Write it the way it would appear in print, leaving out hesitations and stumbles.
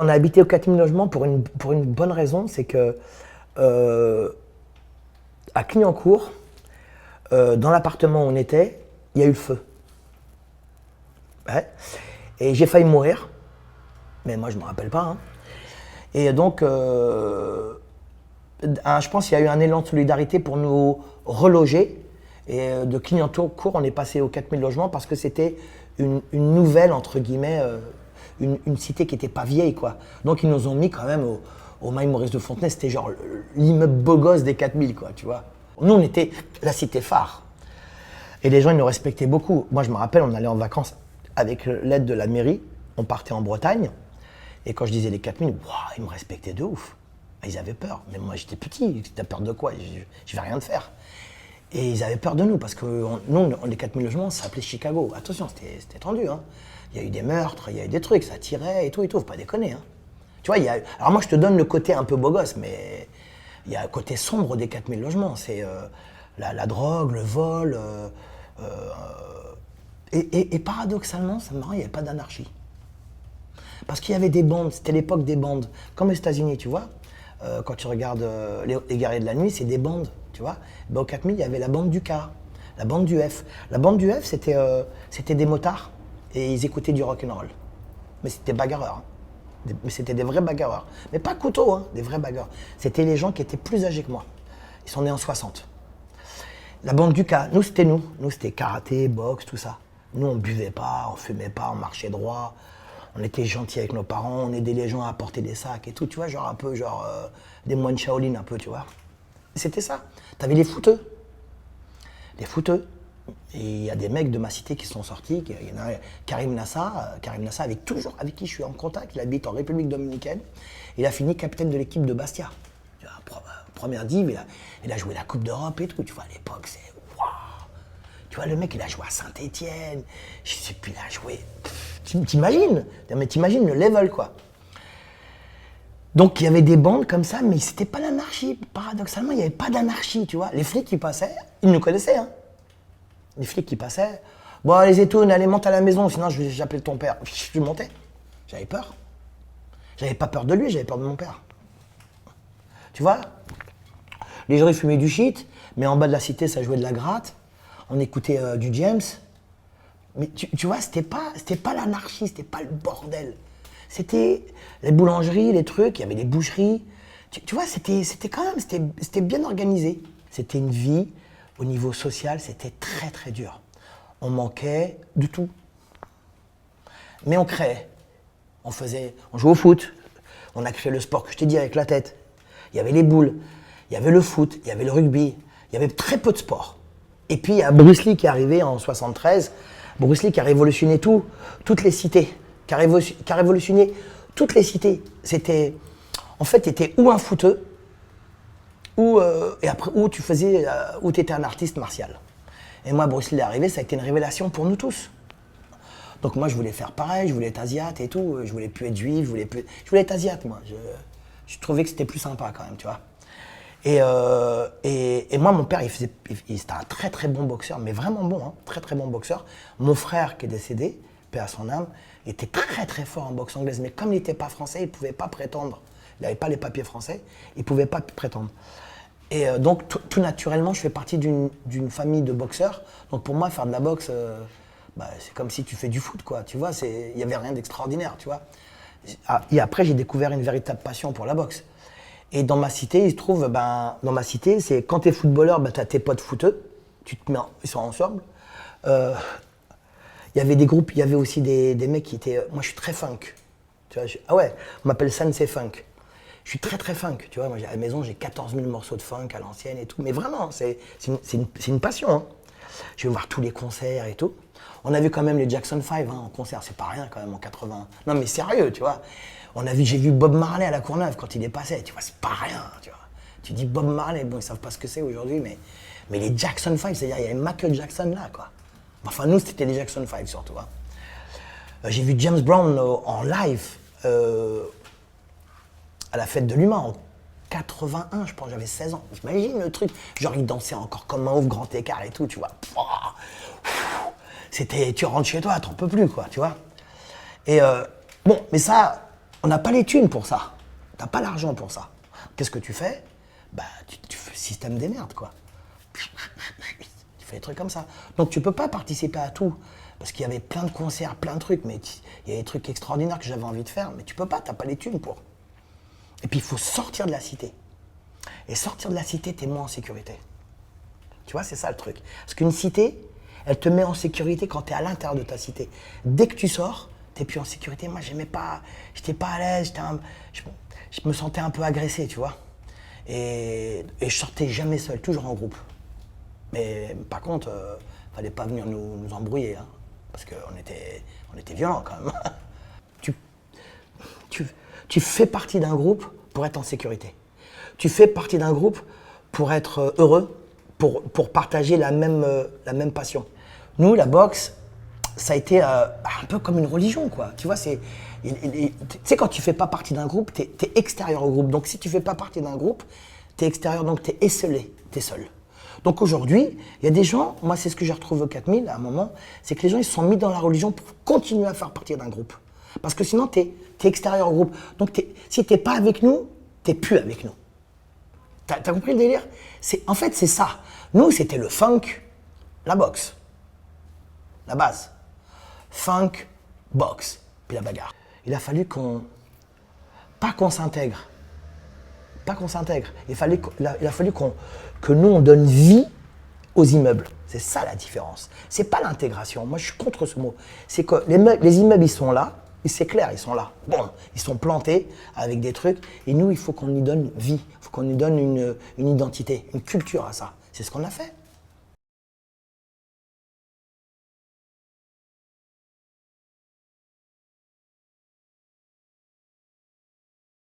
On a habité au 4000 logements pour une bonne raison, c'est que à Clignancourt, dans l'appartement où on était, il y a eu le feu. Ouais. Et j'ai failli mourir, mais moi je ne me rappelle pas. Hein. Et donc, je pense qu'il y a eu un élan de solidarité pour nous reloger. Et de Clignancourt, on est passé aux 4000 logements parce que c'était une nouvelle, entre guillemets, une cité qui n'était pas vieille, quoi. Donc ils nous ont mis quand même au Marie-Maurice de Fontenay, c'était genre l'immeuble beau gosse des 4000, quoi, tu vois. Nous, on était la cité phare. Et les gens, ils nous respectaient beaucoup. Moi, je me rappelle, on allait en vacances avec l'aide de la mairie, on partait en Bretagne. Et quand je disais les 4000, wow, ils me respectaient de ouf. Ils avaient peur. Mais moi, j'étais petit. T'as peur de quoi? Je vais rien te faire. Et ils avaient peur de nous parce que nous, les 4000 logements, ça s'appelait Chicago. Attention, c'était tendu. Hein. Il y a eu des meurtres, il y a eu des trucs, ça tirait et tout, faut pas déconner. Hein. Tu vois, alors moi, je te donne le côté un peu beau gosse, mais il y a un côté sombre des 4000 logements. C'est la drogue, le vol. Et paradoxalement, c'est marrant, il n'y avait pas d'anarchie. Parce qu'il y avait des bandes, c'était l'époque des bandes. Comme aux États-Unis, tu vois, quand tu regardes les guerriers de la nuit, c'est des bandes, tu vois. Ben, au 4000, il y avait la bande du K, la bande du F. La bande du F, c'était des motards et ils écoutaient du rock'n'roll. Mais c'était bagarreurs. Hein. Mais c'était des vrais bagarreurs. Mais pas couteau, hein, des vrais bagarreurs. C'était les gens qui étaient plus âgés que moi. Ils sont nés en 60. La bande du K, nous, c'était nous. Nous, c'était karaté, boxe, tout ça. Nous, on buvait pas, on fumait pas, on marchait droit. On était gentils avec nos parents, on aidait les gens à porter des sacs et tout, tu vois, genre un peu, des moines Shaolin un peu, tu vois. C'était ça. T'avais les footeux. Les footeux. Et il y a des mecs de ma cité qui sont sortis. Il y en a Karim Nassa, avec qui je suis en contact, il habite en République Dominicaine. Il a fini capitaine de l'équipe de Bastia. Tu vois, première div, il a joué la Coupe d'Europe et tout, tu vois, à l'époque, c'est waouh. Tu vois, le mec, il a joué à Saint-Étienne, je sais plus, il a joué. T'imagines? Mais t'imagines le level, quoi. Donc il y avait des bandes comme ça, mais c'était pas l'anarchie. Paradoxalement, il n'y avait pas d'anarchie, tu vois. Les flics qui passaient, ils nous connaissaient, hein. Les flics qui passaient, bon, les étounes, allez, monte à la maison, sinon j'appelle ton père. Je montais. J'avais peur. J'avais pas peur de lui, j'avais peur de mon père. Tu vois? Les gens, ils fumaient du shit, mais en bas de la cité, ça jouait de la gratte. On écoutait du James. Mais tu vois, c'était pas l'anarchie, c'était pas le bordel. C'était les boulangeries, les trucs, il y avait des boucheries. Tu vois, c'était quand même, c'était bien organisé. C'était une vie, au niveau social, c'était très très dur. On manquait de tout. Mais on créait. On jouait au foot. On a créé le sport que je t'ai dit avec la tête. Il y avait les boules, il y avait le foot, il y avait le rugby. Il y avait très peu de sport. Et puis il y a Bruce Lee qui est arrivé en 73. Bruce Lee qui a révolutionné toutes les cités, qui a révolutionné toutes les cités. C'était ou un footeux, et après, ou tu étais un artiste martial. Et moi, Bruce Lee est arrivé, ça a été une révélation pour nous tous. Donc moi, je voulais faire pareil, je voulais être asiate et tout, je voulais plus être juif, je voulais être asiate, moi. Je trouvais que c'était plus sympa quand même, tu vois. Et moi, mon père, c'était un très très bon boxeur, mais vraiment bon, hein, très très bon boxeur. Mon frère qui est décédé, paix à son âme, était très très fort en boxe anglaise, mais comme il n'était pas français, il ne pouvait pas prétendre. Il n'avait pas les papiers français, il ne pouvait pas prétendre. Et donc tout naturellement, je fais partie d'une famille de boxeurs. Donc pour moi, faire de la boxe, c'est comme si tu fais du foot, quoi. Tu vois, il n'y avait rien d'extraordinaire, tu vois. Et après, j'ai découvert une véritable passion pour la boxe. Et dans ma cité, il se trouve, dans ma cité, c'est quand t'es footballeur, t'as tes potes footeux, ils sont ensemble. Il y avait des groupes, il y avait aussi des mecs qui étaient. Moi, je suis très funk. Tu vois, ah ouais, on m'appelle Sensei Funk. Je suis très très funk. Tu vois, moi, à la maison, j'ai 14 000 morceaux de funk à l'ancienne et tout. Mais vraiment, c'est une passion. Hein. Je vais voir tous les concerts et tout. On a vu quand même les Jackson 5 en concert, c'est pas rien quand même en 80. Non, mais sérieux, tu vois. J'ai vu Bob Marley à la Courneuve quand il est passé, tu vois, c'est pas rien, tu vois. Tu dis Bob Marley, bon, ils savent pas ce que c'est aujourd'hui, mais les Jackson 5, c'est-à-dire, il y avait Michael Jackson là, quoi. Enfin, nous, c'était les Jackson 5 surtout. Hein. J'ai vu James Brown en live à la fête de l'humain en 81, je pense, j'avais 16 ans. J'imagine le truc, genre, il dansait encore comme un ouf, grand écart et tout, tu vois. C'était, tu rentres chez toi, t'en peux plus, quoi, tu vois. Et bon, mais ça, On n'a pas les thunes pour ça. T'as pas l'argent pour ça. Qu'est-ce que tu fais? Bah, tu fais système des merdes, quoi. Tu fais des trucs comme ça. Donc tu peux pas participer à tout. Parce qu'il y avait plein de concerts, plein de trucs, mais il y a des trucs extraordinaires que j'avais envie de faire, mais tu peux pas, t'as pas les thunes pour. Et puis il faut sortir de la cité. Et sortir de la cité, t'es moins en sécurité. Tu vois, c'est ça le truc. Parce qu'une cité, elle te met en sécurité quand t'es à l'intérieur de ta cité. Dès que tu sors, t'es plus en sécurité. Moi, j'aimais pas, j'étais pas à l'aise, je me sentais un peu agressé, tu vois. Et je sortais jamais seul, toujours en groupe. Mais par contre, fallait pas venir nous embrouiller, hein, parce qu'on était violents quand même. Tu fais partie d'un groupe pour être en sécurité. Tu fais partie d'un groupe pour être heureux, pour partager la même passion. Nous, la boxe, ça a été un peu comme une religion, quoi. Tu vois, tu sais, quand tu fais pas partie d'un groupe, t'es extérieur au groupe. Donc si tu fais pas partie d'un groupe, t'es extérieur, donc t'es esseulé, t'es seul. Donc aujourd'hui, il y a des gens, moi c'est ce que j'ai retrouvé au 4000 à un moment, c'est que les gens ils se sont mis dans la religion pour continuer à faire partie d'un groupe. Parce que sinon, t'es extérieur au groupe. Donc si t'es pas avec nous, t'es plus avec nous. T'as compris le délire? En fait, c'est ça. Nous, c'était le funk, la boxe. La base. Funk, boxe, puis la bagarre. Il a fallu pas qu'on s'intègre. Pas qu'on s'intègre. Il a fallu que nous, on donne vie aux immeubles. C'est ça la différence. C'est pas l'intégration. Moi, je suis contre ce mot. C'est que les immeubles, ils sont là. Et c'est clair, ils sont là. Bon, ils sont plantés avec des trucs. Et nous, il faut qu'on y donne vie. Il faut qu'on y donne une identité, une culture à ça. C'est ce qu'on a fait.